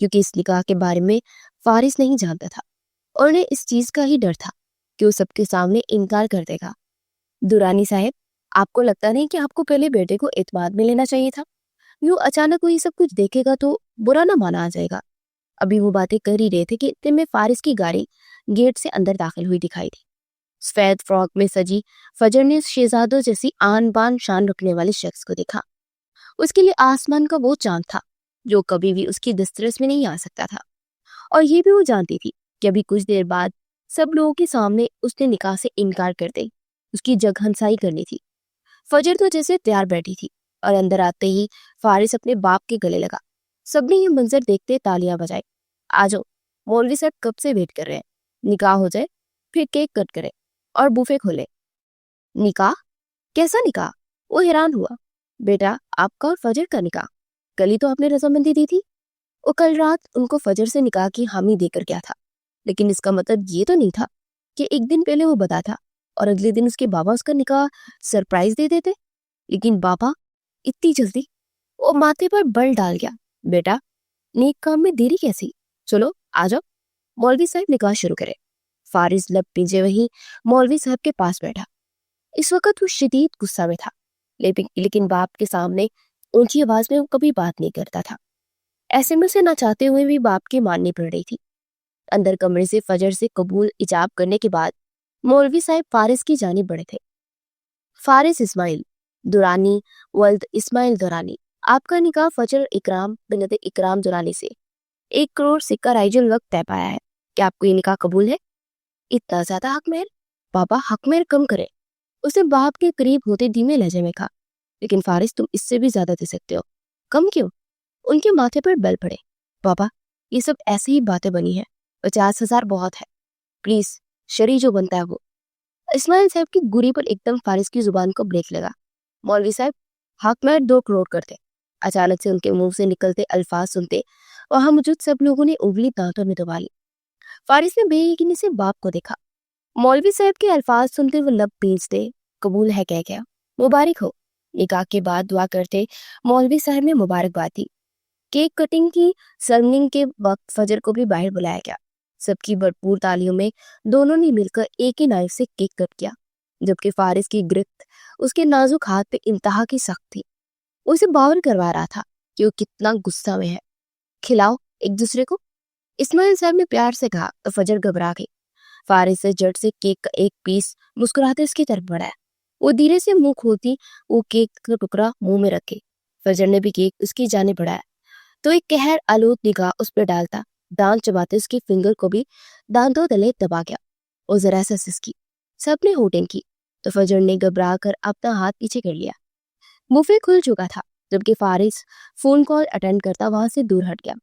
کیونکہ اس نکاح کے بارے میں فارس نہیں جانتا تھا اور انہیں اس چیز کا ہی ڈر تھا کہ وہ سب کے سامنے انکار کر دے گا۔ درانی صاحب، آپ کو لگتا نہیں کہ آپ کو پہلے بیٹے کو اعتماد میں لینا چاہیے تھا؟ یوں اچانک وہ یہ سب کچھ دیکھے گا تو برا نہ مانا آ جائے گا۔ ابھی وہ باتیں کر ہی رہے تھے کہ اتنے میں فارس کی گاڑی گیٹ سے اندر داخل ہوئی دکھائی دی۔ سفید فراک میں سجی فجر نے اس شہزادوں جیسی آن بان شان رکھنے والے شخص کو دیکھا۔ اس کے لیے آسمان کا وہ چاند تھا جو کبھی بھی اس کی دسترس میں نہیں آ سکتا تھا، اور یہ بھی وہ جانتی تھی کہ ابھی کچھ دیر بعد سب لوگوں کے سامنے اس نے نکاح سے انکار کر دے اس کی جگ ہنسائی کرنی تھی۔ فجر تو جیسے تیار بیٹھی تھی اور اندر آتے ہی فارس اپنے باپ کے گلے لگا۔ سب نے یہ منظر دیکھتے تالیاں بجائی۔ آجو، مولوی صاحب کب سے ویٹ کر رہے ہیں، نکاح ہو جائے پھر کیک کٹ کرے اور بوفے کھولے۔ نکاح؟ کیسا نکاح؟ وہ حیران ہوا۔ بیٹا، آپ کا اور فجر کا نکاح، کل ہی تو آپ نے رضامندی دی تھی۔ وہ کل رات ان کو فجر سے نکاح کی حامی دے کر گیا تھا، لیکن اس کا مطلب یہ تو نہیں تھا کہ ایک دن پہلے وہ بتا تھا اور اگلے دن اس کے بابا اس کا نکاح سرپرائز دے دیتے۔ لیکن بابا اتنی جلدی؟ وہ ماتھے پر بل ڈال گیا۔ بیٹا، نیک کام میں دیری کیسی؟ چلو آ جاؤ، مولوی صاحب نکاح شروع کرے۔ فارس لب پیجے وہی مولوی صاحب کے پاس بیٹھا۔ اس وقت وہ شدید غصہ میں تھا، لیکن باپ کے سامنے اونچی آواز میں وہ کبھی بات نہیں کرتا تھا۔ ایسے میں سے نہ چاہتے ہوئے بھی باپ کی ماننی پڑ رہی تھی۔ اندر کمرے سے فجر سے قبول ایجاب کرنے کے بعد مولوی صاحب فارس کی جانب بڑھے تھے۔ فارس اسماعیل درانی ولد اسماعیل درانی، آپ کا نکاح فجر اکرام بنت اکرام درانی سے 1 کروڑ سکہ رائج الوقت طے پایا ہے۔ کیا آپ کو یہ نکاح قبول ہے؟ اتنا زیادہ حق مہر؟ پاپا، حق مہر کم کرے، اسے باپ کے قریب ہوتے دھیمے لہجے میں کہا۔ لیکن فارس، تم اس سے بھی زیادہ دے سکتے ہو۔ کم کیوں؟ ان کے ماتھے پر بل پڑے۔ پاپا، یہ سب ایسی ہی باتیں بنی ہیں، 50,000 بہت ہے، پلیز، شرعی جو بنتا ہے وہ۔ اسماعیل صاحب کی گری پر ایک دم فارس کی زبان کو بریک لگا۔ مولوی صاحب، حق مہر 2 کروڑ کرتے۔ اچانک سے ان کے منہ سے نکلتے الفاظ سنتے وہاں موجود سب لوگوں نے انگلی دانتوں میں دبا لی۔ فارس نے بے یقینی سے باپ کو دیکھا۔ مولوی صاحب کے الفاظ سنتے وہ لب پیچتے قبول ہے کہہ گیا۔ مبارک ہو۔ نکاح کے بعد دعا کرتے مولوی صاحب نے مبارکباد دی۔ کیک کٹنگ کی سرمنی کے وقت فجر کو بھی باہر بلایا گیا۔ سب کی بھرپور تالیوں میں دونوں نے مل کر ایک ہی نائف سے کیک کٹ کیا، جبکہ فارس کی گرفت اس کے نازک ہاتھ پہ انتہا کی سخت تھی۔ وہ اسے باور کروا رہا تھا کہ وہ کتنا غصہ میں ہے۔ کھلاؤ ایک دوسرے کو، اسماعیل صاحب نے پیار سے کہا تو فجر گھبرا گئی۔ فارس سے جٹ سے کیک کا ایک پیس مسکراتے اس کی طرف بڑھایا۔ وہ دھیرے سے منہ کھولتی وہ کیک کا ٹکڑا منہ میں رکھے۔ فجر نے بھی کیک اس کی جانب بڑھایا تو ایک قہر آلود نگاہ اس پہ ڈالتا دانت چباتے اس کی فنگر کو بھی دانتوں تلے دبا گیا۔ وہ ذرا سا سسکی۔ سب نے ہوٹنگ کی تو فجر نے گھبرا کر اپنا ہاتھ پیچھے کر لیا۔ بوفے کھل چکا تھا جبکہ فارس فون کال اٹینڈ کرتا وہاں سے دور ہٹ گیا۔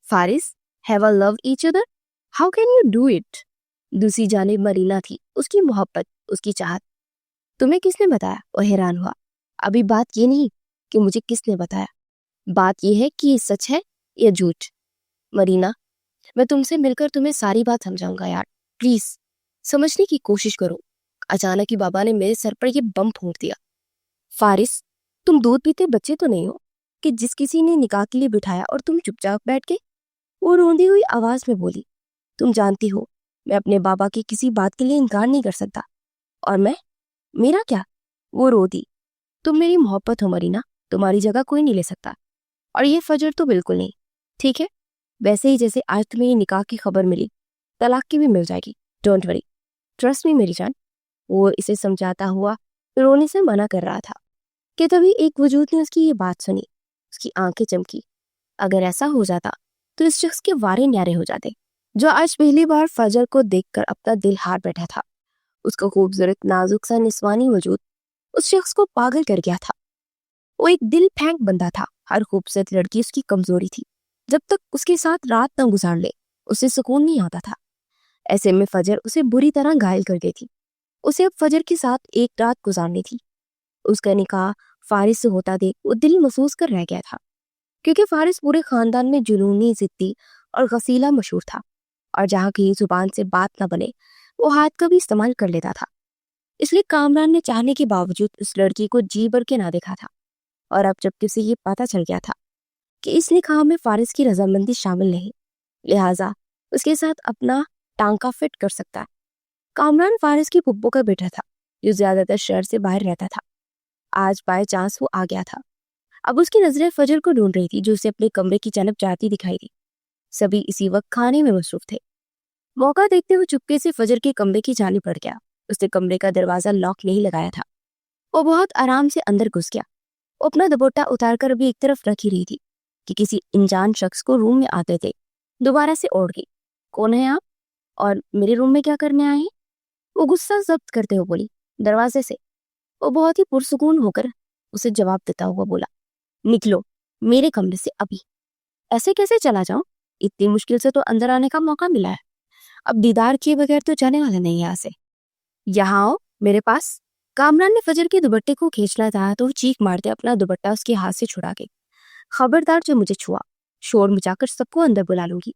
Faris, have a love each other, how can you do it? دوسری جانب مرینا تھی، اس کی محبت، اس کی چاہت۔ تمہیں کس نے بتایا؟ وہ حیران ہوا۔ ابھی بات یہ نہیں کہ مجھے کس نے بتایا، بات یہ ہے کہ یہ سچ ہے یا جھوٹ۔ مرینا، میں تم سے مل کر تمہیں ساری بات سمجھاؤں گا یار، پلیز سمجھنے کی کوشش کرو۔ اچانک ہی بابا نے میرے سر پر یہ بم پھونک دیا۔ فارس، تم دودھ پیتے بچے تو نہیں ہو کہ جس کسی نے نکاح کے لیے بٹھایا اور تم چپ چاپ بیٹھ کے؟ وہ روندی ہوئی آواز میں بولی۔ تم جانتی ہو میں اپنے بابا کی کسی بات کے لیے انکار نہیں کر سکتا، اور میرا کیا؟ وہ رو دی۔ تم میری محبت ہو مرینا، تمہاری جگہ کوئی نہیں لے سکتا، اور یہ فجر تو بالکل نہیں، ٹھیک ہے؟ ویسے ہی جیسے آج تمہیں یہ نکاح کی خبر ملی، طلاق کی بھی مل جائے گی، ڈونٹ وری، ٹرسٹ می میری جان۔ وہ اسے سمجھاتا ہوا رونے سے منع کر رہا تھا کہ تبھی ایک وجود نے اس کی یہ بات سنی۔ اس کی آنکھیں چمکی۔ اگر ایسا ہو جاتا تو اس شخص کے وارے نیارے ہو جاتے جو آج پہلی بار فجر کو دیکھ کر اپنا دل ہار بیٹھا تھا۔ اس کا خوبصورت نازک سا نسوانی وجود اس شخص کو پاگل کر گیا تھا۔ وہ ایک دل پھینک بندہ تھا۔ ہر خوبصورت لڑکی اس کی کمزوری تھی۔ جب تک اس کے ساتھ رات نہ گزار لے اسے سکون نہیں آتا تھا۔ ایسے میں فجر اسے بری طرح گھائل کر گئی تھی۔ اسے اب فجر کے ساتھ ایک رات گزارنی تھی۔ اس کا نکاح فارس سے ہوتا دیکھ وہ دل محسوس کر رہ گیا تھا، کیونکہ فارس پورے خاندان میں جنونی، ضدی اور غسیلا مشہور تھا، اور جہاں کی زبان سے بات نہ بنے وہ ہاتھ کا بھی استعمال کر لیتا تھا۔ اس لیے کامران نے چاہنے کے باوجود اس لڑکی کو جی بھر کے نہ دیکھا تھا، اور اب جب کسی یہ پتہ چل گیا تھا کہ اس نکاح میں فارس کی رضامندی شامل نہیں، لہٰذا اس کے ساتھ اپنا ٹانکا فٹ کر سکتا ہے۔ کامران فارس کی پھپھو کا بیٹا تھا جو زیادہ تر شہر سے باہر رہتا تھا۔ آج بائی چانس وہ آ گیا تھا۔ اب اس کی نظریں فجر کو ڈھونڈ رہی تھی جو اسے اپنے کمرے کی جانب جاتی دکھائی دی۔ سبھی اسی وقت کھانے میں مصروف تھے۔ موقع دیکھتے ہوئے چپکے سے فجر کے کمرے کی جانب بڑھ گیا۔ اس نے کمرے کا دروازہ لاک نہیں لگایا تھا۔ وہ بہت آرام سے اندر گھس گیا۔ وہ اپنا دوپٹہ اتار کر بھی ایک طرف رکھ ہی رہی تھی کہ کسی انجان شخص کو روم میں آتے تھے دوبارہ سے اوڑھ گئی۔ کون ہے آپ اور میرے روم میں کیا کرنے آئے ہیں؟ وہ غصہ ضبط کرتے ہوئے بولی۔ دروازے سے۔ وہ بہت ہی پرسکون ہو کر اسے جواب دیتا ہوا بولا، نکلو میرے کمرے سے ابھی۔ ایسے کیسے چلا جاؤں؟ اتنی مشکل سے تو اندر آنے کا موقع ملا ہے، اب دیدار کیے بغیر تو جانے والا نہیں یہاں سے۔ یہاں آؤ میرے پاس۔ کامران نے فجر کے دوپٹے کو کھینچنا چاہا تو وہ چیخ مارتے اپنا دوپٹہ اس کے ہاتھ سے چھڑا گئی۔ خبردار جو مجھے چھوا، شور مچا کر سب کو اندر بلا لوں گی۔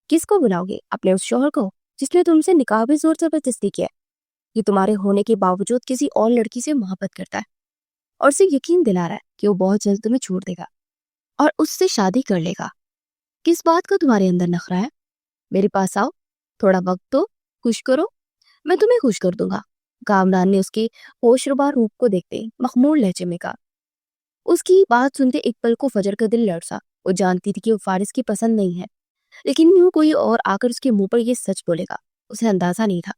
کس کو بلاؤ گے؟ اپنے اس شوہر کو جس نے تم سے نکاح بھی زور زبردستی کیا ہے۔ یہ تمہارے ہونے کے باوجود کسی اور لڑکی سے محبت کرتا ہے اور اسے یقین دلا رہا ہے کہ وہ بہت جلد تمہیں چھوڑ دے گا اور اس سے شادی کر لے گا۔ کس بات کا تمہارے اندر نخرہ ہے؟ میرے پاس آؤ، تھوڑا وقت دو، خوش کرو، میں تمہیں خوش کر دوں گا۔ کامران نے اس کے ہوش ربا روپ کو دیکھتے مخمور لہجے میں کہا۔ اس کی بات سنتے ایک پل کو فجر کا دل لرزا۔ وہ جانتی تھی کہ وہ فارس کی پسند نہیں ہے، لیکن یوں کوئی اور آ کر اس کے منہ پر یہ سچ بولے گا اسے اندازہ نہیں تھا۔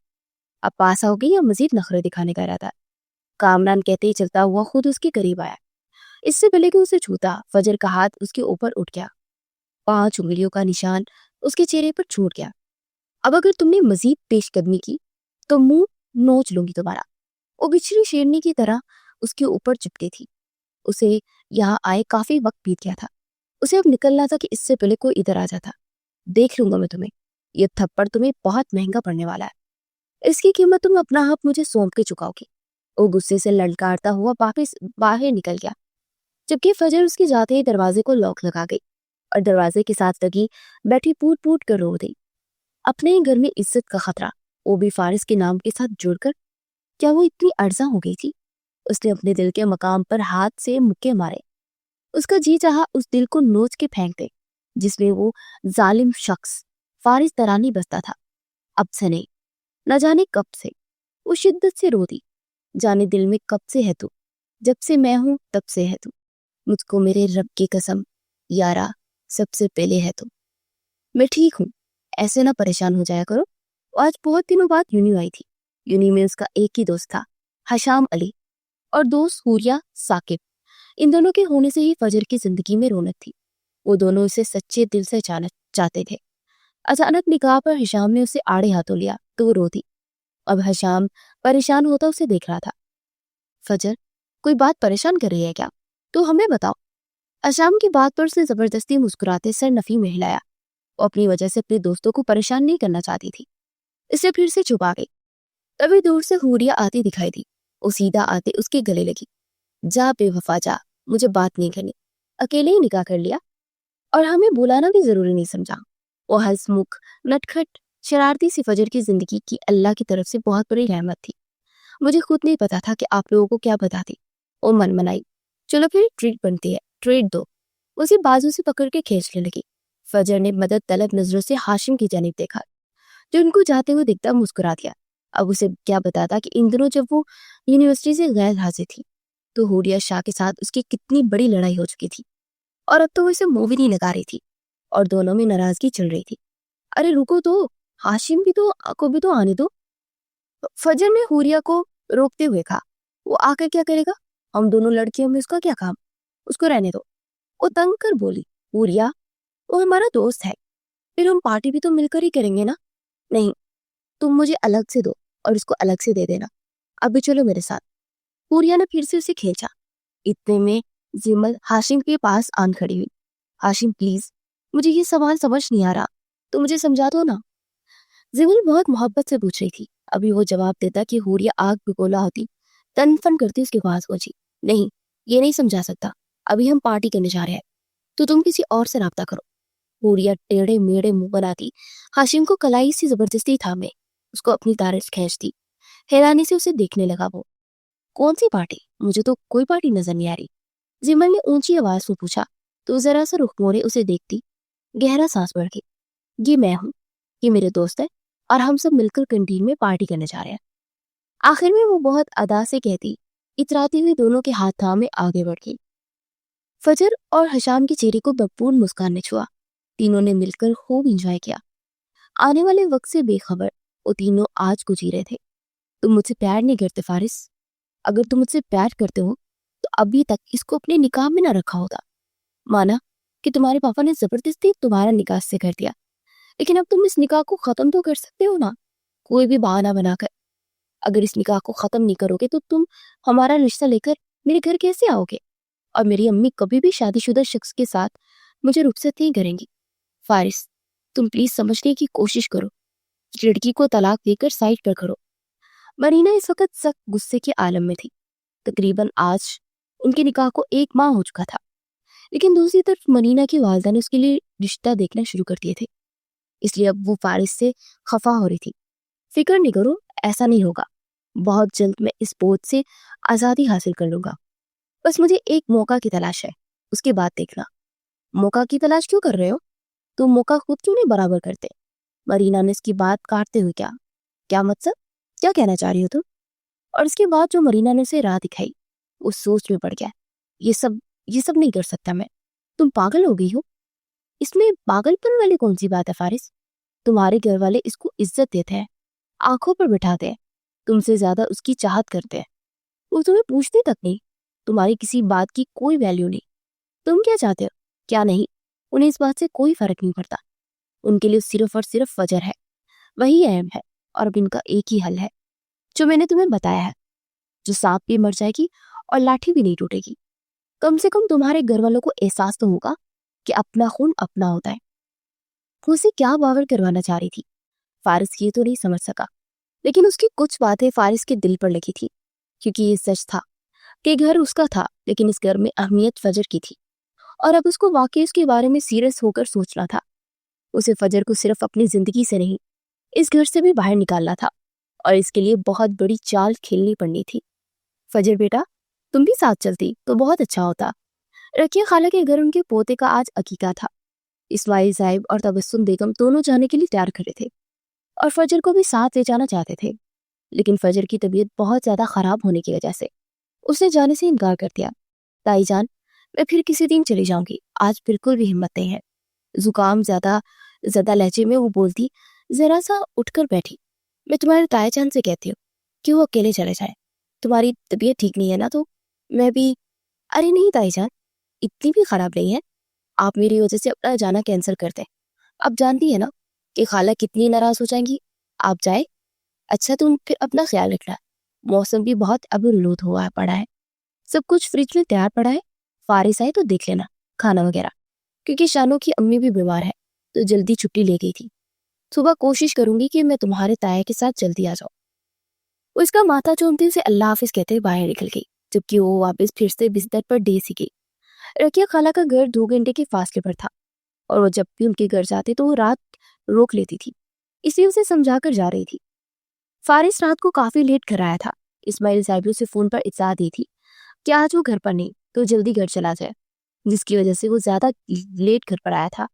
اب پاس آؤ گے یا مزید نخرے دکھانے کا ارادہ ہے؟ کامران کہتے ہی چلتا ہوا خود اس کے قریب آیا۔ اس سے پہلے کہ اسے چھوتا، فجر کا ہاتھ اس کے اوپر اٹھ گیا۔ 5 انگلیوں کا نشان اس کے چہرے پر چھوٹ گیا۔ اب اگر تم نے مزید پیش قدمی کی تو منہ نوچ لوں گی تمہارا۔ وہ بچھڑی شیرنی کی طرح اس کے اوپر چپٹی تھی۔ اسے یہاں آئے کافی وقت بیت گیا تھا۔ اسے اب نکلنا تھا کہ اس سے پہلے کوئی ادھر آ جاتا۔ دیکھ لوں گا میں تمہیں، یہ تھپڑ تمہیں بہت مہنگا پڑنے والا ہے، اس کی قیمت تم اپنا آپ مجھے سونپ کے چکاؤ گی۔ وہ غصے سے للکارتا ہوا واپس باہر نکل گیا، جبکہ فجر اس کے جاتے ہی دروازے کو لاک لگا گئی اور دروازے کے ساتھ لگی بیٹھی پوٹ پوٹ کر رو دی۔ اپنے گھر میں عزت کا خطرہ، وہ بھی فارس کے نام کے ساتھ جڑ کر، کیا وہ اتنی ارزاں ہو گئی تھی؟ اس نے اپنے دل کے مقام پر ہاتھ سے مکے مارے۔ اس کا جی چاہا اس دل کو نوچ کے پھینک دے جس میں وہ ظالم شخص فارس ترانی بستا تھا۔ اب سے نہیں، نہ جانے کب سے۔ وہ شدت سے رو دی۔ جانے دل میں کب سے ہے تو، جب سے میں ہوں تب سے ہے تو، مجھ کو میرے رب کی قسم یارا سب سے پہلے ہے تو۔ میں ٹھیک ہوں، ایسے نہ پریشان ہو جایا کرو۔ آج بہت دنوں بعد یونی آئی تھی۔ یونی میں اس کا ایک ہی دوست تھا، حشام علی، اور دوست حوریہ ثاقب۔ ان دونوں کے ہونے سے ہی فجر کی زندگی میں رونق تھی۔ وہ دونوں اسے سچے دل سے جانا چاہتے تھے۔ اچانک نکاح پر حشام نے اسے آڑے ہاتھوں لیا تو وہ رو دی۔ اب حشام پریشان ہوتا اسے دیکھ رہا تھا۔ فجر، کوئی بات پریشان کر رہی ہے کیا؟ تو ہمیں بتاؤ۔ حشام کی بات پر سے زبردستی مسکراتے سر نفی میں ہلایا۔ وہ اپنی وجہ سے اپنے دوستوں کو پریشان نہیں کرنا چاہتی تھی، اس لیے پھر سے چھپا گئی۔ تبھی دور سے حوریہ آتی دکھائی دی۔ وہ سیدھا آتے اس کے گلے لگی۔ جا بے وفا جا، مجھے بات نہیں کرنی، اکیلے ہی نکاح کر لیا اور ہمیں بلانا بھی ضروری نہیں سمجھا۔ وہ ہنسمکھ نٹکھٹ شرارتی سی فجر کی زندگی کی اللہ کی طرف سے بہت بڑی رحمت تھی۔ مجھے خود نہیں پتا تھا کہ آپ لوگوں کو کیا بتاتی۔ وہ من منائی، چلو پھر ٹریٹ بنتی ہے، ٹریٹ دو۔ اسی بازو سے پکڑ کے کھینچنے لگی۔ فجر نے مدد طلب نظروں سے ہاشم کی جانب دیکھا جو ان کو جاتے ہوئے دکھتا مسکرا دیا۔ اب اسے کیا بتاتا کہ ان دنوں جب وہ یونیورسٹی سے غیر حاضر تھی تو حوریہ شاہ کے ساتھ اس کی کتنی بڑی لڑائی ہو چکی تھی اور اب تو وہ اسے منہ بھی نہیں لگا رہی تھی اور دونوں میں ناراضگی چل رہی تھی۔ ارے رکو تو، ہاشم کو بھی تو آنے دو۔ فجر نے حوریہ کو روکتے ہوئے کہا، وہ آ کر کیا کرے گا؟ ہم دونوں لڑکیوں میں اس کا کیا کام؟ اس کو رہنے دو۔ وہ تنگ کر بولی، حوریہ وہ ہمارا دوست ہے، پھر ہم پارٹی بھی تو مل کر ہی کریں گے نا۔ نہیں، تم مجھے الگ سے دو اور اس کو الگ سے دے دینا۔ ابھی چلو میرے ساتھ۔ حوریہ نے پھر سے اسے کھینچا۔ اتنے میں زمل ہاشم کے پاس آن کھڑی ہوئی۔ ہاشم پلیز، مجھے یہ سوال سمجھ نہیں آ رہا، تو مجھے سمجھا دو نا۔ زمل بہت محبت سے پوچھ رہی تھی۔ ابھی وہ جواب دیتا کہ حوریہ آگ بگولا ہوتی، تن فن کرتی اس کے پاس پہنچی۔ نہیں، یہ نہیں سمجھا سکتا، ابھی ہم پارٹی کرنے جا رہے ہیں، تو تم کسی اور سے رابطہ کرو۔ حوریہ ٹیڑھے میڑے منہ بناتی ہاشم کو کلائی سی زبردستی تھامے اس کو اپنی طرف کھینچتی۔ حیرانی سے اسے دیکھنے لگا وہ۔ کون سی پارٹی؟ مجھے تو کوئی پارٹی نظر نہیں آ رہی۔ زمل نے اونچی آواز میں پوچھا تو ذرا سا رخ موڑے اسے دیکھتی گہرا سانس بڑھ گئی. یہ میں ہوں، یہ میرے دوست ہے، اور ہم سب مل کر کنٹین میں پارٹی کرنے جا رہے ہیں. آخر میں وہ بہت ادا سے کہتی اتراتی ہوئی دونوں کے ہاتھ تھامے آگے بڑھ گئی. فجر اور حشام کے چہرے کو بھرپور مسکان نے چھوا. تینوں نے مل کر خوب انجوائے کیا. آنے والے وقت سے بے خبر وہ تینوں آج کو جی رہے تھے. تم مجھ سے پیار نہیں کرتے فارس. اگر تم مجھ سے پیار کرتے ہو تو ابھی تک اس کو اپنے نکاح میں نہ رکھا ہوتا. مانا کہ تمہارے پاپا نے زبردستی تمہارا نکاح سے کر دیا، لیکن اب تم اس نکاح کو ختم تو کر سکتے ہو نا، کوئی بھی بہانہ بنا کر. اگر اس نکاح کو ختم نہیں کرو گے تو تم ہمارا رشتہ لے کر میرے گھر کیسے آؤ گے؟ اور میری امی کبھی بھی شادی شدہ شخص کے ساتھ مجھے رخصت نہیں کریں گی. فارس، تم پلیز سمجھنے کی کوشش کرو. لڑکی کو طلاق دے کر سائڈ پر کرو. مرینا اس وقت سخت غصے کے عالم میں تھی. تقریباً آج ان کے نکاح کو 1 ماہ ہو چکا تھا، لیکن دوسری طرف مرینا کی والدہ نے اس کے لیے رشتہ دیکھنا شروع کر دیے تھے. اس لیے اب وہ فارس سے خفا ہو رہی تھی. فکر نہیں کرو، ایسا نہیں ہوگا. بہت جلد میں اس بوجھ سے آزادی حاصل کر لوں گا. بس مجھے ایک موقع کی تلاش ہے، اس کے بعد دیکھنا. موقع کی تلاش کیوں کر رہے ہو؟ تم موقع خود کیوں نہیں برابر کرتے؟ مرینا نے اس کی بات کاٹتے ہوئے کیا مطلب؟ کیا کہنا چاہ رہی ہو تم؟ اور اس کے بعد جو مرینا نے اسے راہ دکھائی وہ سوچ میں پڑ گیا. یہ سب نہیں کر سکتا میں. تم پاگل ہو گئی ہو. اس میں پاگل پن والی کون سی بات ہے فارس؟ تمہارے گھر والے اس کو عزت دیتے ہیں، آنکھوں پر بٹھاتے ہیں، تم سے زیادہ اس کی چاہت کرتے ہیں. وہ تمہیں پوچھتے تک نہیں. تمہاری کسی بات کی کوئی ویلیو نہیں. تم کیا چاہتے ہو کیا نہیں، انہیں اس بات سے کوئی فرق نہیں پڑتا. ان کے لیے صرف اور صرف فجر ہے، وہی اہم ہے. اور اب ان کا ایک ہی حل ہے جو میں نے تمہیں بتایا ہے، جو سانپ بھی مر جائے گی اور لاٹھی بھی نہیں ٹوٹے گی. کم سے کم تمہارے گھر والوں کو احساس تو ہوگا کہ اپنا خون اپنا ہوتا ہے. وہ اسے کیا باور کروانا چاہ رہی تھی فارس یہ تو نہیں سمجھ سکا، لیکن اس کی کچھ باتیں فارس کے دل پر لگی تھی. کیونکہ یہ سچ تھا کہ گھر اس کا تھا، لیکن اس گھر میں اہمیت فجر کی تھی. اور اب اس کو واقعی اس کے بارے میں سیریس ہو کر سوچنا تھا. اسے فجر کو صرف اپنی زندگی سے نہیں، اس گھر سے بھی باہر نکالنا تھا، اور اس کے لیے بہت بڑی چال کھیلنی پڑنی تھی. فجر بیٹا، تم بھی ساتھ چلتی تو بہت اچھا ہوتا. رقیہ خالہ کے گھر ان کے پوتے کا آج عقیقہ تھا. اسماعیل صاحب اور تبسم بیگم دونوں جانے کے لیے تیار کھڑے تھے اور فجر کو بھی ساتھ لے جانا چاہتے تھے. لیکن فجر کی طبیعت بہت زیادہ خراب ہونے کی وجہ سے اس نے جانے سے انکار کر دیا. تائی جان، میں پھر کسی دن چلی جاؤں گی، آج بالکل بھی ہمت نہیں ہے. زکام زیادہ لہجے میں وہ بولتی ذرا سا اٹھ کر بیٹھی. میں تمہارے تائی جان سے کہتی ہوں کہ وہ اکیلے چلے جائیں. تمہاری طبیعت ٹھیک نہیں ہے نا تو میں بھی. ارے نہیں تائی جان، اتنی بھی خراب نہیں ہے. آپ میری وجہ سے اپنا جانا کینسل کر دیں. اب جانتی ہے نا کہ خالہ کتنی ناراض ہو جائیں گی. آپ جائے. اچھا تم پھر اپنا خیال رکھنا. موسم بھی بہت ابرلود ہوا پڑا ہے. سب کچھ فریج میں تیار پڑا ہے، فارس آئے تو دیکھ لینا کھانا وغیرہ. کیونکہ شانو کی امی بھی بیمار ہے تو جلدی چھٹی لے گئی تھی. صبح کوشش کروں گی کہ میں تمہارے تایا کے ساتھ جلدی آ جاؤں. وہ اس کا ماتھا چومتے اسے اللہ حافظ کہتے باہر نکل گئی، جبکہ وہ واپس پھر سے بستر پر ڈے سی گئی. رقیہ خالہ کا گھر 2 گھنٹے کے فاصلے پر تھا، اور وہ جب بھی ان کے گھر جاتے تو وہ رات روک لیتی تھی، اس لیے اسے سمجھا کر جا رہی تھی. فارس رات کو کافی لیٹ گھر آیا تھا. اسماعیل صاحب سے فون پر اطلاع دی تھی کہ آج وہ گھر پر نہیں تو جلدی گھر چلا جائے، جس کی وجہ سے وہ زیادہ لیٹ گھر پر آیا تھا.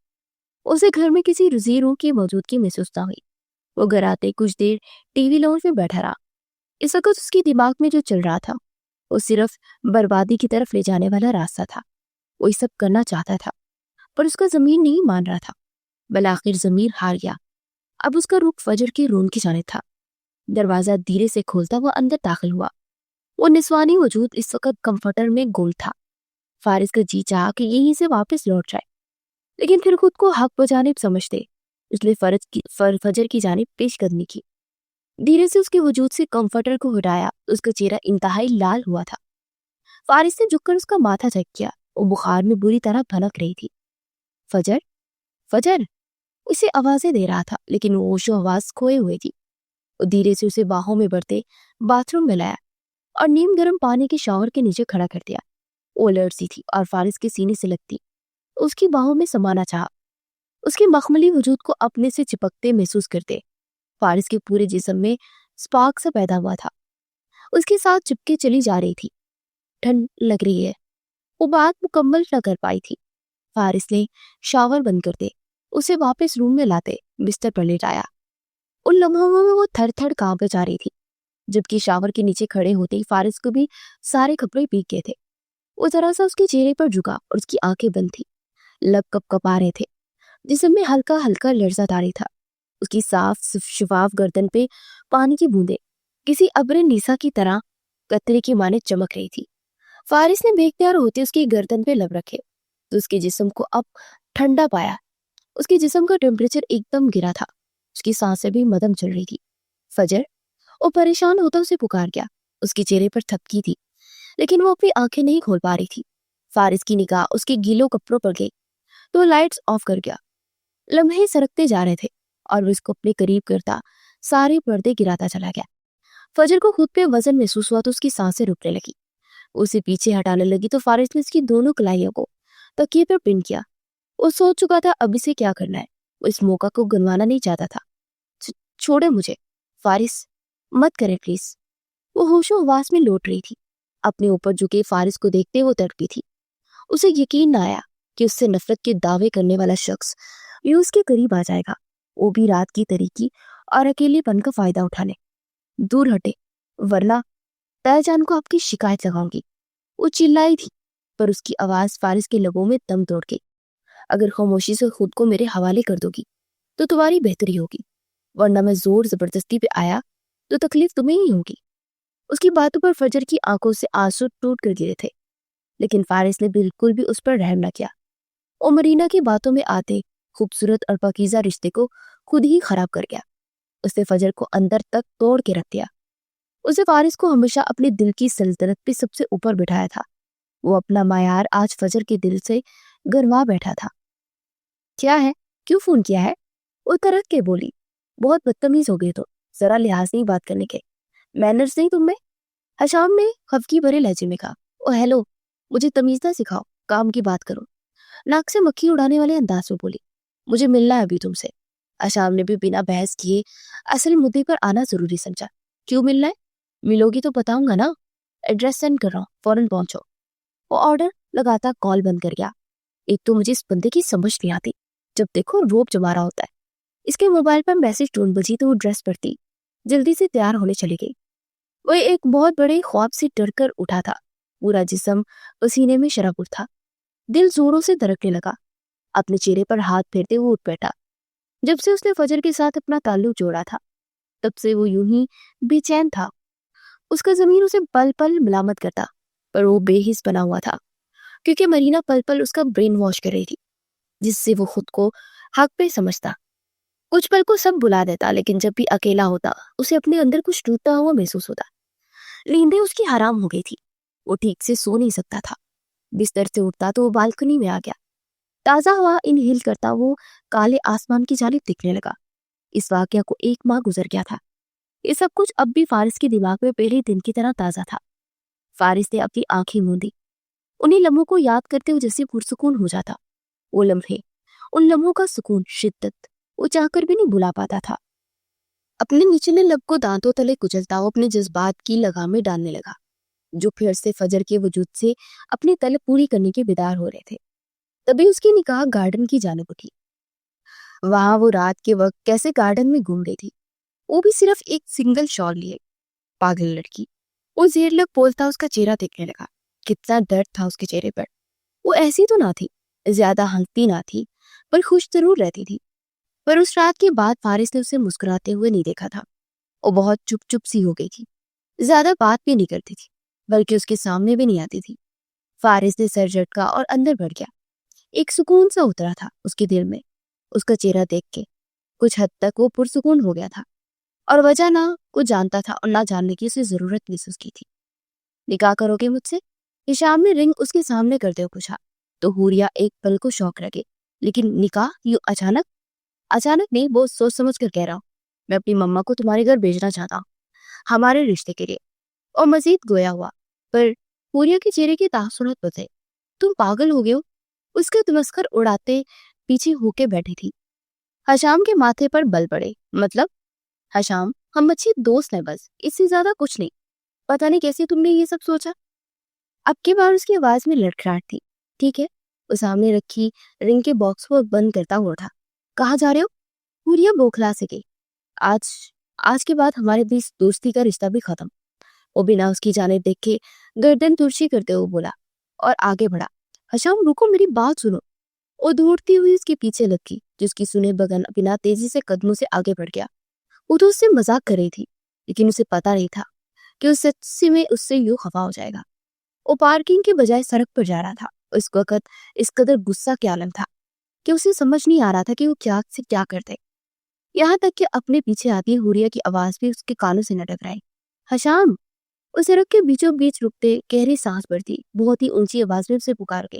اسے گھر میں کسی رضی روح کی موجودگی محسوس نہ ہوئی. وہ گھر آتے کچھ دیر ٹی وی لاؤنج میں بیٹھا رہا. اس وقت اس کی دماغ میں جو چل رہا تھا وہ صرف بربادی کی طرف لے جانے والا راستہ تھا. وہ یہ سب کرنا چاہتا تھا پر اس کا ضمیر نہیں مان رہا تھا. بالآخر ضمیر ہار گیا. اب اس کا رخ فجر کے روم کی جانب تھا. دروازہ دھیرے سے کھولتا وہ اندر داخل ہوا. وہ نسوانی وجود اس وقت کمفرٹر میں گول تھا. فارس کا جی چاہا کہ یہیں سے واپس لوٹ جائے، لیکن پھر خود کو حق بجانب سمجھتے اس لیے فجر کی جانب پیش قدمی کی. دھیرے سے اس کے وجود سے کمفرٹر کو ہٹایا. اس کا چہرہ انتہائی لال ہوا تھا. فارس نے جھک کر اس کا ماتھا چیک کیا. وہ بخار میں بری طرح بھنک رہی تھی. فجر فجر اسے آوازیں دے رہا تھا، لیکن وہ ہوش و آواز کھوئے ہوئے تھی. وہ دھیرے سے اسے باہوں میں بڑھتے باتھ روم میں لایا اور نیم گرم پانی کے شاور کے نیچے کھڑا کر دیا. وہ لڑسی تھی اور فارس کے سینے سے لگتی اس کی باہوں میں سمانا چاہا، اس کے مخملی وجود کو اپنے سے چپکتے محسوس کرتے. فارس کے پورے جسم میں سپارک سا پیدا ہوا تھا. اس کے ساتھ چپکے چلی جا رہی تھی. ٹھنڈ لگ رہی ہے، وہ بات مکمل نہ کر پائی تھی. فارس نے شاور بند کرتے اسے واپس روم میں لاتے بستر پر لیٹایا۔ ان لمحوں میں وہ تھر تھر کانپ جا رہی تھی، جبکہ شاور کے نیچے کھڑے ہوتے ہی فارس کو بھی سارے کپڑے بھیگ گئے تھے۔ وہ ذرا سا اس کے چہرے پر جھکا اور اس کی آنکھیں بند تھی، لب کپ کپا رہے تھے، جسم میں ہلکا ہلکا لرزہ طاری تھا۔ اس کی صاف شفاف گردن پہ پانی کی بوندیں کسی ابر نیسا کی طرح قطرے کی مانے چمک رہی تھی۔ فارس نے بے اختیار ہوتے اس کی گردن پہ لب رکھے تو اس کے جسم کو اب ٹھنڈا پایا۔ اس کے جسم کا ٹیمپریچر ایک دم گرا تھا، اس کی سانسیں بھی مدم چل رہی تھی۔ فجر وہ پریشان ہوتا اسے پکار گیا۔ اس کے چہرے پر تھپکی تھی، لیکن وہ اپنی آنکھیں نہیں کھول پا رہی تھی۔ فارس کی نگاہ اس کے گیلوں کپڑوں پر گئی تو لائٹس آف کر گیا۔ لمحے سرکتے جا رہے تھے اور وہ اس کو اپنے قریب کرتا سارے پردے گراتا چلا گیا۔ فجر کو خود پہ وزن محسوس ہوا تو اس کی سانسیں رکنے لگی۔ اسے پیچھے ہٹانے لگی تو فارس نے اس کی دونوں کلائیوں کو تکیے پر پن کیا۔ وہ سوچ چکا تھا اب اسے کیا کرنا ہے۔ وہ اس موقع کو گنوانا نہیں چاہتا تھا۔ چھوڑے مجھے فارس، مت کرے پلیز۔ وہ ہوش و حواس میں لوٹ رہی تھی۔ اپنے اوپر جھکے فارس کو دیکھتے وہ تڑپی تھی۔ اسے یقین نہ آیا کہ اس سے نفرت کے دعوے کرنے والا شخص یوں اس کے قریب آ جائے گا، وہ بھی رات کی تاریکی اور اکیلے پن کا فائدہ اٹھانے۔ دور ہٹے ورنہ طے جان کو آپ کی شکایت لگاؤں گی۔ وہ چلائی تھی پر اس کی آواز فارس کے لبوں میں دم توڑ گئی۔ اگر خاموشی سے خود کو میرے حوالے کر دو گی تو تمہاری بہتری ہوگی، ورنہ میں زور زبردستی پہ آیا تو تکلیف تمہیں ہی ہوگی۔ اس کی باتوں پر فجر کی آنکھوں سے آنسو ٹوٹ کر گرے تھے، لیکن فارس نے بالکل بھی اس پر رحم نہ کیا۔ وہ مرینا کی باتوں میں آتے خوبصورت اور پاکیزہ رشتے کو خود ہی خراب کر گیا۔ اس نے فجر کو اندر تک توڑ کے رکھ دیا۔ اسے فارس کو ہمیشہ اپنے دل کی سلطنت پہ سب سے اوپر بٹھایا تھا۔ وہ اپنا معیار آج فجر کے دل سے گروا بیٹھا تھا۔ کیا ہے؟ کیوں فون کیا ہے؟ وہ ترک کے بولی۔ بہت بدتمیز ہو گئے تو، ذرا لحاظ نہیں بات کرنے کے، مینرز نہیں تم میں؟ حشام نے خفگی بھرے لہجے میں کہا۔ او ہیلو، مجھے تمیز نہ سکھاؤ، کام کی بات کرو۔ ناک سے مکھی اڑانے والے انداز میں بولی۔ مجھے ملنا ہے ابھی تم سے۔ حشام نے بھی بنا بحث کیے اصل مدعے پر آنا ضروری سمجھا۔ کیوں ملنا ہے؟ ملو گی تو بتاؤں گا نا۔ ایڈریس سینڈ کر رہا ہوں، فوراً پہنچو۔ وہ آرڈر لگاتا کال بند کر گیا۔ ایک تو مجھے اس بندے کی سمجھ نہیں آتی، جب دیکھو روب جما رہا ہوتا ہے۔ اس کے موبائل پر میسج ٹون بجی تو وہ ڈریس پڑتی جلدی سے تیار ہونے چلی گئی۔ وہ ایک بہت بڑے خواب سے ڈر کر اٹھا تھا، پورا جسم پسینے میں شرابور تھا، دل زوروں سے دھڑکنے لگا۔ اپنے چہرے پر ہاتھ پھیرتے وہ اٹھ بیٹھا۔ جب سے اس نے فجر کے ساتھ اپنا تعلق جوڑا تھا تب سے وہ یوں ہی بے چین تھا۔ اس کا ضمیر اسے پل پل ملامت کرتا، پر وہ بے حس بنا ہوا تھا، کیونکہ مرینا پل پل اس کا برین واش کر رہی تھی، جس سے وہ خود کو حق پہ سمجھتا۔ کچھ پل کو سب بلا دیتا، لیکن جب بھی اکیلا ہوتا اسے اپنے اندر کچھ ٹوٹتا ہوا محسوس ہوتا۔ نیندیں اس کی حرام ہو گئی تھی، وہ ٹھیک سے سو نہیں سکتا تھا۔ بستر سے اٹھتا تو وہ بالکنی میں آ گیا۔ تازہ ہوا انہیل کرتا وہ کالے آسمان کی جانب دیکھنے لگا۔ اس واقعہ کو 1 ماہ گزر گیا تھا۔ یہ سب کچھ اب بھی فارس کے دماغ میں پہلے دن کی طرح تازہ تھا۔ فارس نے اپنی آنکھیں موندی، انہیں لمحوں کو یاد کرتے ہوئے جیسے پرسکون ہو جاتا۔ وہ لمحے، ان لمحوں کا سکون، شدت وہ چاہ کر بھی نہیں بھلا پاتا تھا۔ اپنے نچلے لب کو دانتوں تلے کچلتا وہ اپنے جذبات کی لگامیں ڈالنے لگا، جو پھر سے فجر کے وجود سے اپنی طلب پوری کرنے کے بیدار ہو رہے تھے۔ تبھی اس کی نگاہ گارڈن کی جانب اٹھی۔ وہاں وہ رات کے وقت کیسے گارڈن میں گھوم رہی تھی، وہ بھی صرف ایک سنگل شال لیے۔ پاگل لڑکی، وہ زیر لب بولتا اس کا چہرہ دیکھنے لگا۔ کتنا درد تھا اس کے چہرے پر۔ وہ ایسی تو نہ تھی، زیادہ ہنستی نہ تھی، پر خوش ضرور رہتی تھی۔ پر اس رات کے بعد فارس نے اسے مسکراتے ہوئے نہیں دیکھا تھا۔ وہ بہت چپ چپ سی ہو گئی تھی، زیادہ بات بھی نہیں کرتی تھی، بلکہ اس کے سامنے بھی نہیں آتی تھی۔ فارس نے سر جھٹکا اور اندر بڑھ گیا۔ ایک سکون سا اترا تھا اس کے دل میں۔ اس کا چہرہ دیکھ کے کچھ حد تک وہ پرسکون ہو گیا تھا، اور وجہ نہ کچھ جانتا تھا اور نہ جاننے کی اسے ضرورت محسوس کی تھی۔ نکاح کرو گے مجھ سے؟ ہشام نے رنگ اس کے سامنے کرتے ہوئے پوچھا تو حوریہ ایک پل کو شوق لگے۔ لیکن نکاح یوں اچانک نہیں، بہت سوچ سمجھ کر کہہ رہا ہوں۔ میں اپنی مما کو تمہارے گھر بھیجنا چاہتا ہوں، ہمارے رشتے کے لیے۔ اور مزید گویا ہوا، پر حوریہ کے چہرے کی تاثرات بدلے۔ تم پاگل ہو گئے ہو؟ اس کے تمسخر اڑاتے پیچھے ہو کے بیٹھی تھی۔ حشام کے ماتھے پر بل پڑے۔ مطلب؟ حشام، ہم اچھے دوست ہیں بس، اس سے زیادہ کچھ نہیں۔ پتہ نہیں کیسے تم نے یہ سب سوچا۔ اب کے بار اس کی آواز میں لڑکھڑاہٹ تھی۔ ٹھیک ہے، وہ سامنے رکھی رنگ کے باکس کو بند کرتا ہوا تھا۔ کہاں جا رہے ہو؟ ہوریا بوکھلا سے گئی۔ آج کے بعد ہمارے بیچ دوستی کا رشتہ بھی ختم۔ وہ بنا اس کی جانب دیکھے گردن ترچھی کرتے ہوئے بولا اور آگے بڑھا۔ حشام رکو، میری بات سنو۔ وہ دوڑتی ہوئی اس کے پیچھے لگ گئی، جس کی سنے بغن بنا تیزی سے قدموں سے آگے بڑھ گیا۔ وہ تو اس سے مذاق کر رہی تھی، لیکن اسے پتا نہیں تھا کہ اس سچ میں اس سے یوں خفا ہو جائے گا۔ وہ پارکنگ کے بجائے سڑک پر جا رہا تھا۔ اس وقت اس قدر غصہ کے عالم تھا کہ اسے سمجھ نہیں آ رہا تھا کہ وہ کیا سے کیا کرتے، یہاں تک کہ اپنے پیچھے آتی ہوریا کی آواز بھی اس کے کانوں سے نہ ٹکرائی۔ حشام! وہ سڑک کے بیچوں بیچ رکتے گہری سانس بھرتی بہت ہی اونچی آواز میں اسے پکار گئی۔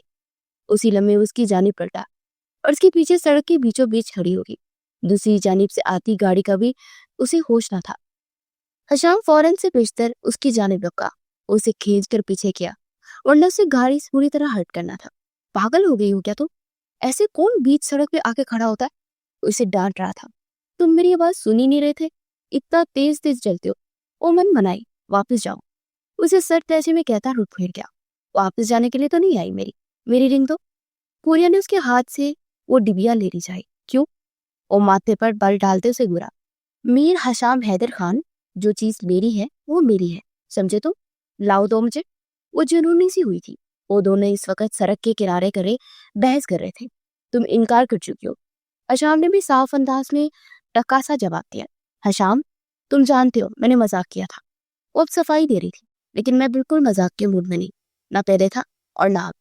اسی لمحے اس کی جانب پلٹا اور اس کے پیچھے سڑک کے بیچوں بیچ کھڑی ہوگی۔ دوسری جانب سے آتی گاڑی کا بھی اسے ہوش نہ تھا۔ حشام فوراً سے پیشتر اس کی جانب لپکا، اسے کھینچ کر پیچھے کیا، ورنہ اسے گاڑی سے پوری طرح ہٹ کرنا تھا۔ پاگل ہو گئی ہو کیا تم؟ ایسے کون بیچ سڑک پہ آ کے کھڑا ہوتا ہے؟ اسے ڈانٹ رہا تھا۔ تم میری آواز سنی نہیں رہے تھے؟ اتنا تیز تیز چلتے ہو۔ وہ من منائی، واپس جاؤ۔ اسے سر لہجے میں کہتا رک پھیر گیا۔ واپس جانے کے لیے تو نہیں آئی، میری رنگ دو۔ ہوریا نے اس کے ہاتھ سے وہ ڈبیا لے لی جائے۔ کیوں؟ وہ ماتھے پر بل ڈالتے اسے گرا۔ میر حشام حیدر خان، جو چیز میری ہے وہ میری ہے، سمجھے تم؟ لاؤ دو مجھے۔ وہ جنونی سی ہوئی تھی۔ وہ دونوں اس وقت سڑک کے کنارے کرے بحث کر رہے تھے۔ تم انکار کر چکی ہو، حشام نے بھی صاف انداز میں ٹکا سا جواب دیا۔ حشام، تم جانتے ہو میں نے مذاق کیا تھا۔ وہ اب صفائی دے رہی تھی، لیکن میں بالکل مذاق کے موڈ میں نہیں، نہ پہلے تھا اور نہ اب۔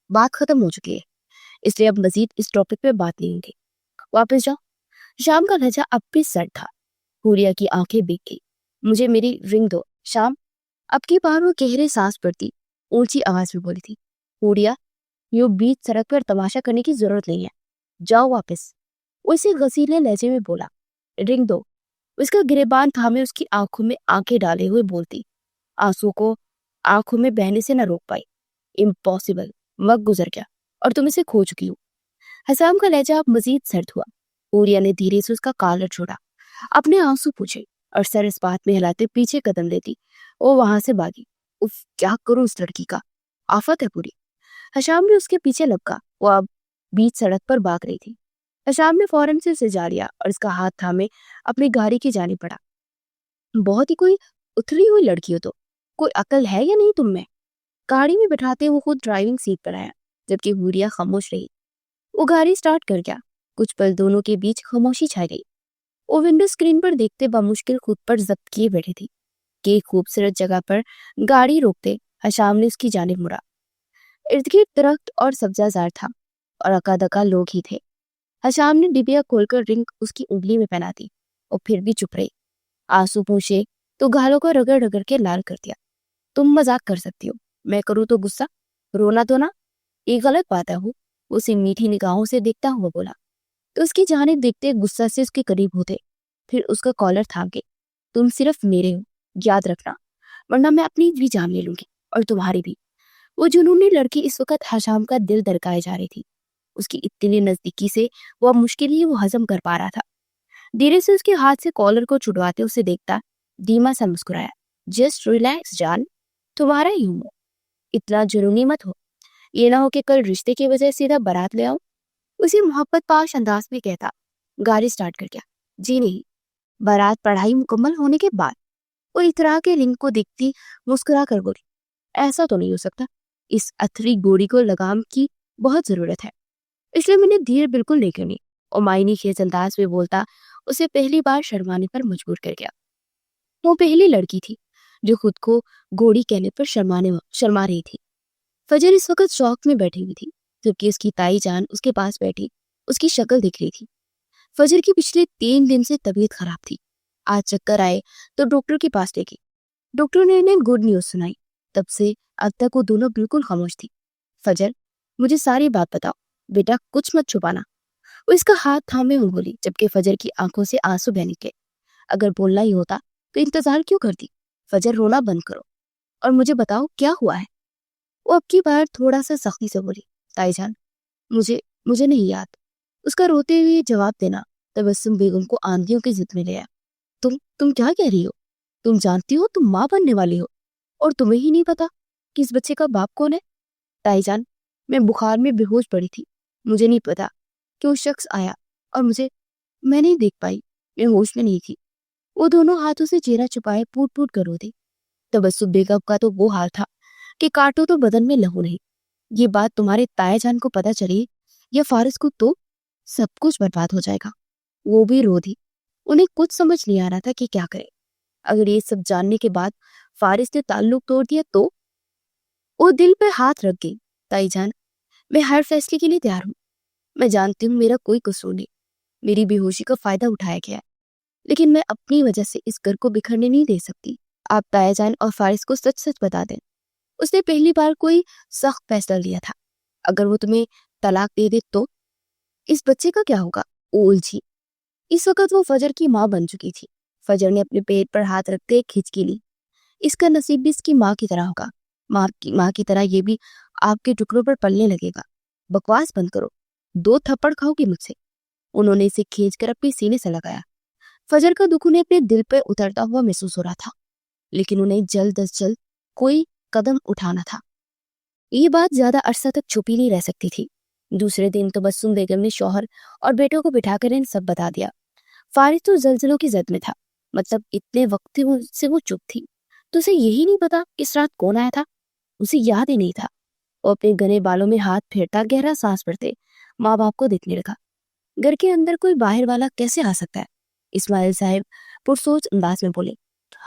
بات ختم ہو چکی ہے، اس لیے اب مزید اس ٹاپک پہ بات نہیں تھی۔ واپس جاؤ۔ شام کا لہجہ اب بھی سرد تھا۔ ہوریا کی آنکھیں بھیگ گئی۔ مجھے میری رنگ دو شام۔ اب کی بار وہ گہرے سانس پڑتی اونچی آواز میں بولی تھی۔ ہوریا، یوں بیچ سڑک پر تماشا کرنے کی ضرورت نہیں ہے، جاؤ واپس۔ وہ اسے غصیلے لہجے میں بولا۔ رنگ دو۔ اس کا گریبان تھامے اس کی آنکھوں میں آنکھیں ڈالے ہوئے بولتی، آنسو کو آنکھوں میں بہنے سے نہ روک پائی۔ امپاسبل، وقت گزر گیا اور تم اسے کھو چکی ہو۔ حسام کا لہجہ اب مزید سرد ہوا۔ ہوریا نے دھیرے سے اس کا کالر چھوڑا، اپنے آنسو پوچھے اور سر اس بات میں ہلاتے پیچھے قدم لیتی وہ وہاں سے بھاگی۔ اف، کیا کروں اس لڑکی کا، آفت ہے پوری۔ حشام نے اس کے پیچھے لپکا، وہ اب بیچ سڑک پر بھاگ رہی تھی۔ حشام نے فوراً سے اسے جا لیا اور اس کا ہاتھ تھامے اپنی گاڑی کی جانب بڑھا۔ بہت ہی کوئی اتری ہوئی لڑکی ہو، تو کوئی عقل ہے یا نہیں تم میں؟ گاڑی میں بٹھاتے وہ خود ڈرائیونگ سیٹ پر آیا، جبکہ ہوریا خاموش رہی۔ وہ گاڑی سٹارٹ کر گیا۔ کچھ پل دونوں کے بیچ خاموشی چھا گئی۔ وہ ونڈو اسکرین پر دیکھتے بمشکل خود پر ضبط کیے بیٹھے تھی کہ ایک خوبصورت جگہ پر گاڑی روکتے حشام نے اس کی جانب مڑا۔ ارد گرد درخت اور سبزہ زار تھا اور اکا دکا لوگ ہی تھے۔ حشام نے ڈبیا کھول کر رنگ اس کی انگلی میں پہنا دی اور پھر بھی چپ رہی۔ آنسو پوچھے تو گالوں کو رگڑ رگڑ کے لال کر دیا۔ تم مذاق کر سکتی ہو، میں کروں تو غصہ؟ رونا تو نہ، یہ غلط بات ہے۔ اسے میٹھی نگاہوں سے دیکھتا ہوا بولا تو اس کی جانب دیکھتے غصہ سے اس کے قریب ہوتے، پھر اس کا کالر تھام کے۔ تم صرف میرے ہو، یاد رکھنا، ورنہ میں اپنی بھی جان لے لوں گی اور تمہاری بھی۔ وہ جنونی لڑکی اس وقت حشام کا دل دھڑکائے جا رہی تھی۔ اس کی اتنی نزدیکی سے وہ اب مشکل ہی وہ ہضم کر پا رہا تھا۔ دھیرے سے اس کے ہاتھ سے کالر کو چھڑواتے اسے دیکھتا دھیما سا مسکرایا۔ جسٹ ریلیکس جان، تمہارا ہی ہوں، اتنا جنونی مت ہو، یہ نہ ہو کہ کل رشتے کی وجہ سیدھا بارات لے آؤ۔ اسی محبت پاش انداز میں کہتا گاڑی سٹارٹ کر گیا۔ جی نہیں، بارات پڑھائی مکمل ہونے کے بعد۔ وہ اطراء کے رنگ کو دیکھتی مسکرا کر بولی، ایسا تو نہیں ہو سکتا، اس اتھری گوڑی کو لگام کی بہت ضرورت ہے، اس لیے میں نے دیر بالکل نہیں کرنی۔ اور معنی خیز انداز میں بولتا اسے پہلی بار شرمانے پر مجبور کر گیا۔ وہ پہلی لڑکی تھی جو خود کو گوڑی کہنے پر شرما رہی تھی۔ فجر اس وقت شوق میں بیٹھی ہوئی تھی، جبکہ اس کی تائی جان اس کے پاس بیٹھی اس کی شکل دکھ رہی تھی۔ فجر کی پچھلے 3 دن سے طبیعت خراب تھی۔ آج چکر آئے تو ڈاکٹر کے پاس لے گئی۔ ڈاکٹر نے انہیں گڈ نیوز سنائی۔ تب سے اب تک وہ دونوں بالکل خاموش تھی۔ فجر، مجھے ساری بات بتاؤ بیٹا، کچھ مت چھپانا۔ وہ اس کا ہاتھ تھامے ہوئے بولی، جبکہ فجر کی آنکھوں سے آنسو بہنے لگے۔ اگر بولنا ہی ہوتا تو انتظار کیوں کرتی؟ فجر، رونا بند کرو اور مجھے بتاؤ کیا ہوا ہے۔ وہ اب کی بار تھوڑا سا سختی سے بولی، تائی جان، مجھے نہیں یاد۔ اس کا روتے ہوئے جواب دینا تبسم بیگم کو آندھیوں کی ضد میں لے آیا۔ تم کیا کہہ رہی ہو؟ تم جانتی ہو تم ماں بننے والی ہو اور تمہیں ہی نہیں پتا کہ اس بچے کا باپ کون ہے؟ تائی جان، میں بخار میں بے ہوش پڑی تھی. مجھے نہیں پتا کہ وہ شخص آیا اور میں نہیں دیکھ پائی. میں ہوش میں نہیں تھی. وہ دونوں ہاتھوں سے چہرہ چھپائے پوٹ پوٹ کر رو دی. تبسم بیگم کا تو وہ حال تھا کہ کاٹو تو بدن میں لہو نہیں. یہ بات تمہارے تایا جان کو پتا چلی یا فارس کو تو سب کچھ برباد ہو جائے گا. وہ بھی رو دی. انہیں کچھ سمجھ نہیں آ رہا تھا کہ کیا کرے. اگر یہ سب جاننے کے بعد فارس نے تعلق توڑ دیا تو وہ دل پہ ہاتھ رکھ گئی. تائی جان، میں ہر فیصلے کے لیے تیار ہوں. میں جانتی ہوں میرا کوئی قصور نہیں. میری بے ہوشی کا فائدہ اٹھایا گیا ہے، لیکن میں اپنی وجہ سے اس گھر کو بکھرنے نہیں دے سکتی. آپ تایا جان اور فارس کو سچ سچ بتا دیں. اس نے پہلی بار کوئی سخت فیصلہ لیا تھا. اگر وہ تمہیں طلاق دے دے تو اس بچے کا کیا ہوگا؟ وہ الجھی. اس وقت وہ فجر کی ماں بن چکی تھی. فجر نے اپنے پیٹ پر ہاتھ رکھتے ایک کھچکی لی. اس کا نصیب بھی اس کی ماں کی طرح ہوگا. ماں کی طرح یہ بھی آپ کے ٹکڑوں پر پلنے لگے گا. بکواس بند کرو. 2 تھپڑ کھاؤ گی مجھ سے. انہوں نے اسے کھینچ کر اپنے سینے سے لگایا. فجر کا دکھ انہیں اپنے دل پہ اترتا ہوا محسوس ہو رہا تھا، لیکن انہیں جلد از جلد کوئی قدم اٹھانا تھا. یہ بات زیادہ عرصہ تک چھپی نہیں رہ سکتی تھی. دوسرے دن تبسم بیگم نے شوہر اور بیٹوں کو بٹھا کر سب بتا دیا. فارس تو زلزلوں کی زد میں تھا. مطلب اتنے وقت سے وہ چپ تھی تو اسے یہی نہیں پتا اس رات کون آیا تھا. اسے یاد ہی نہیں تھا. وہ اپنے گھنے بالوں میں ہاتھ پھیرتا گہرا سانس بھرتے ماں باپ کو دیکھنے لگا. گھر کے اندر کوئی باہر والا کیسے آ سکتا ہے؟ اسماعیل صاحب پرسوچ انداز میں بولے.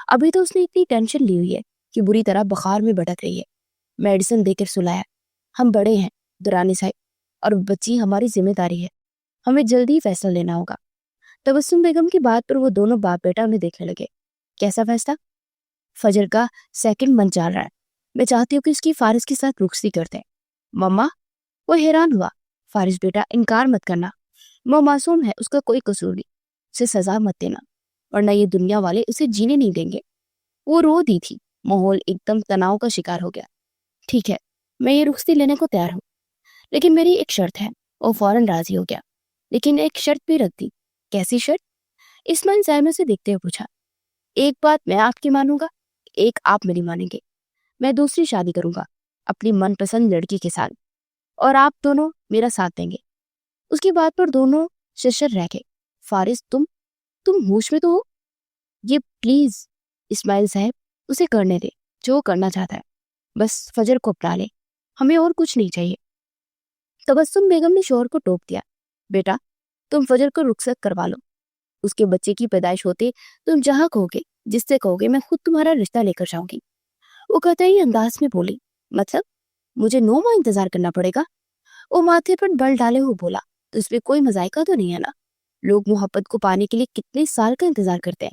ابھی تو اس نے اتنی ٹینشن لی ہوئی ہے کہ بری طرح بخار میں بھٹک رہی ہے. میڈیسن دے کر سلایا. ہم بڑے ہیں درانی صاحب، اور بچی ہماری ذمہ داری ہے. ہمیں جلدی فیصلہ لینا ہوگا. تبسم بیگم کی بات پر وہ دونوں باپ بیٹا انہیں دیکھنے لگے. کیسا فیصلہ؟ فجر کا سیکنڈ من چل رہا ہے. میں چاہتی ہوں کہ اس کی فارس کے ساتھ رخصتی کرتے. مما، وہ حیران ہوا. فارس بیٹا، انکار مت کرنا. وہ معصوم ہے، اس کا کوئی قصور نہیں. اسے سزا مت دینا ورنہ یہ دنیا والے اسے جینے نہیں دیں گے. وہ رو دی تھی. ماحول ایک دم تناؤ کا شکار ہو گیا. ٹھیک ہے، میں یہ رخصتی لینے کو تیار ہوں، لیکن میری ایک شرط ہے. وہ فوراً راضی ہو گیا، لیکن ایک شرط بھی رکھ دی. کیسی شرط؟ اسماعیل صاحب سے دیکھتے ہوئے پوچھا. ایک بات میں آپ کی مانوں گا، ایک آپ میری مانیں گے. میں دوسری شادی کروں گا اپنی من پسند لڑکی کے ساتھ، اور آپ دونوں میرا ساتھ دیں گے. اس کی بات پر دونوں ششر رہ گئے. فارس، تم ہوش میں تو ہو؟ یہ پلیز اسماعیل صاحب، اسے کرنے دے جو کرنا چاہتا ہے. بس فجر کو اپنا لے، ہمیں اور کچھ نہیں چاہیے. تبسم بیگم نے شوہر کو ٹوک دیا. بیٹا، تم فجر کو رخصت کروا لو. اس کے بچے کی پیدائش ہوتے تم جہاں کہو گے، جس سے کہو گے، میں خود تمہارا رشتہ لے کر جاؤں گی. وہ قطعی انداز میں بولی. مطلب مجھے 9 ماہ انتظار کرنا پڑے گا؟ وہ ماتھے پر بل ڈالے ہوئے بولا. تو اس پہ کوئی مذائقہ تو نہیں ہے نا؟ لوگ محبت کو پانے کے لیے کتنے سال کا انتظار کرتے ہیں.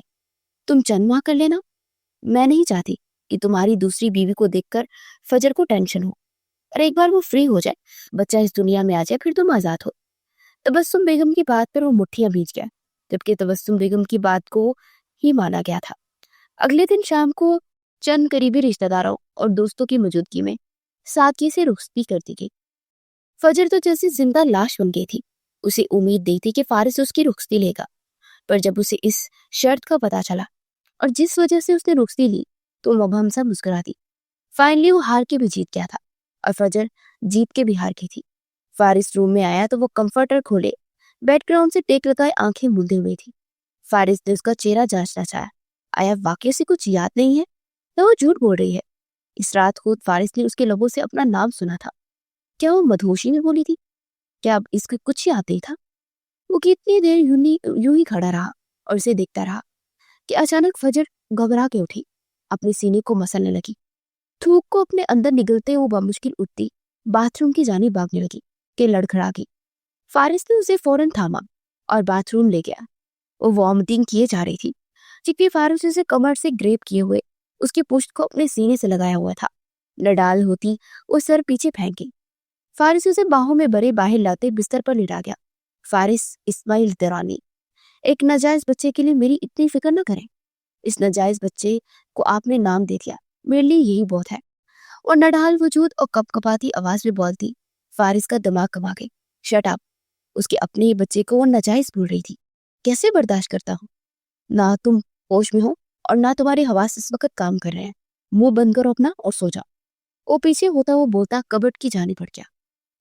تم چند ماہ کر لینا. میں نہیں چاہتی کہ تمہاری دوسری بیوی کو دیکھ کر فجر کو ٹینشن ہو، اور ایک بار وہ فری ہو جائے، بچہ اس دنیا میں آ جائے، پھر تم آزاد ہو. تبسم بیگم کی بات پر وہ مٹھیاں بھیج گیا، جبکہ تبسم بیگم کی بات کو ہی مانا گیا تھا. اگلے دن شام کو چند قریبی رشتہ داروں اور دوستوں کی موجودگی میں سادگی سے رخصتی کر دی گئی. فجر تو جیسے زندہ لاش بن گئی تھی. اسے امید دی تھی کہ فارس اس کی رخصتی لے گا، پر جب اسے اس شرط کا پتا چلا اور جس وجہ سے اس نے رخصتی لی تو مبہم سا مسکرا دی. فائنلی وہ ہار کے بھی جیت گیا تھا اور فجر جیت کے بھی ہار گئی تھی. فارس روم میں آیا تو وہ کمفرٹر کھولے بیڈ گراؤنڈ سے ٹیک لگائے آنکھیں مندے ہوئی تھی. فارس نے اس کا چہرہ جانچنا چاہا. آیا واقعی سے کچھ یاد نہیں ہے یا وہ جھوٹ بول رہی ہے؟ اس رات خود فارس نے اس کے لبوں سے اپنا نام سنا تھا. کیا وہ مدہوشی میں بولی تھی؟ کیا اب اس کو کچھ یاد نہیں تھا؟ وہ کتنی دیر یوں ہی کھڑا رہا اور اسے دیکھتا رہا کہ اچانک فجر گھبرا کے اٹھی، اپنے سینے کو مسلنے لگی. تھوک کو اپنے اندر نگلتے ہوئے بمشکل اٹھتی باتھ روم کی جانب بھاگنے لگی کہ لڑکھڑا گئی. فارس نے اسے فوراً تھاما اور باتھ روم لے گیا. وہ وامٹنگ کیے جا رہی تھی، جبکہ فارس اسے کمر سے گریپ کیے ہوئے اس کی پشت کو اپنے سینے سے لگایا ہوا تھا. نڈال ہوتی وہ سر پیچھے پھینک گئی. فارس اسے باہوں میں بڑے باہر لاتے بستر پر لٹا گیا. فارس، اسماعیل درانی، ایک ناجائز بچے کے لیے میری اتنی فکر نہ کریں. اس ناجائز بچے کو آپ نے نام دے دیا، میرے لیے یہی بہت ہے. اور نڈال وجود اور کپ کپاتی آواز میں بولتی فارس کا دماغ کما گئی. Shut up! اس کے اپنے ہی بچے کو وہ ناجائز بول رہی تھی. کیسے برداشت کرتا ہوں؟ نہ تم ہوش میں ہو اور نہ تمہارے حواس اس وقت کام کر رہے ہیں. منہ بند کرو اپنا اور سو جاؤ. وہ پیچھے ہوتا وہ بولتا کبٹ کی جانب بڑھ گیا.